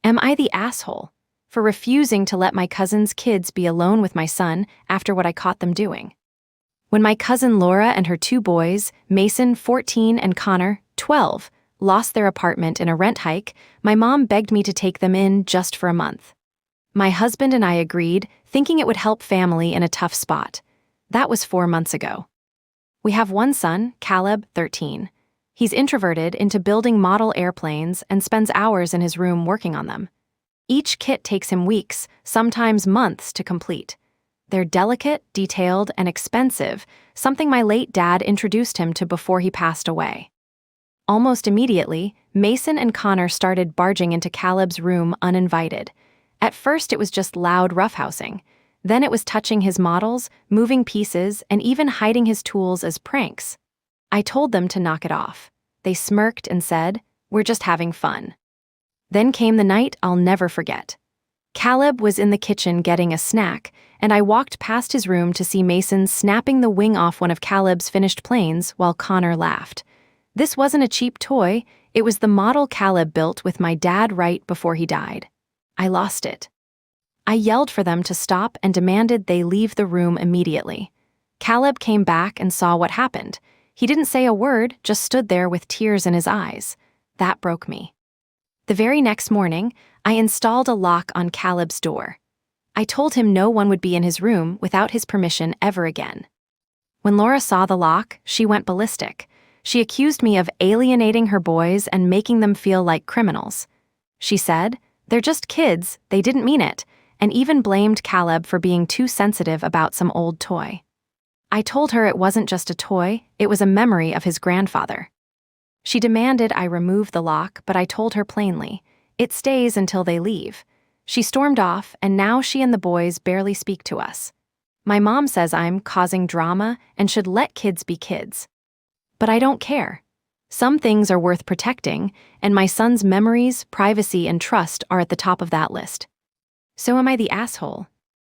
Am I the asshole for refusing to let my cousin's kids be alone with my son after what I caught them doing? When my cousin Laura and her two boys, Mason, 14, and Connor, 12, lost their apartment in a rent hike, my mom begged me to take them in just for a month. My husband and I agreed, thinking it would help family in a tough spot. That was 4 months ago. We have one son, Caleb, 13. He's introverted into building model airplanes and spends hours in his room working on them. Each kit takes him weeks, sometimes months, to complete. They're delicate, detailed, and expensive, something my late dad introduced him to before he passed away. Almost immediately, Mason and Connor started barging into Caleb's room uninvited. At first it was just loud roughhousing. Then it was touching his models, moving pieces, and even hiding his tools as pranks. I told them to knock it off. They smirked and said, "We're just having fun." Then came the night I'll never forget. Caleb was in the kitchen getting a snack, and I walked past his room to see Mason snapping the wing off one of Caleb's finished planes while Connor laughed. This wasn't a cheap toy, it was the model Caleb built with my dad right before he died. I lost it. I yelled for them to stop and demanded they leave the room immediately. Caleb came back and saw what happened. He didn't say a word, just stood there with tears in his eyes. That broke me. The very next morning, I installed a lock on Caleb's door. I told him no one would be in his room without his permission ever again. When Laura saw the lock, she went ballistic. She accused me of alienating her boys and making them feel like criminals. She said, "They're just kids, they didn't mean it," and even blamed Caleb for being too sensitive about some old toy. I told her it wasn't just a toy, it was a memory of his grandfather. She demanded I remove the lock, but I told her plainly, "It stays until they leave." She stormed off, and now she and the boys barely speak to us. My mom says I'm causing drama and should let kids be kids. But I don't care. Some things are worth protecting, and my son's memories, privacy, and trust are at the top of that list. So am I the asshole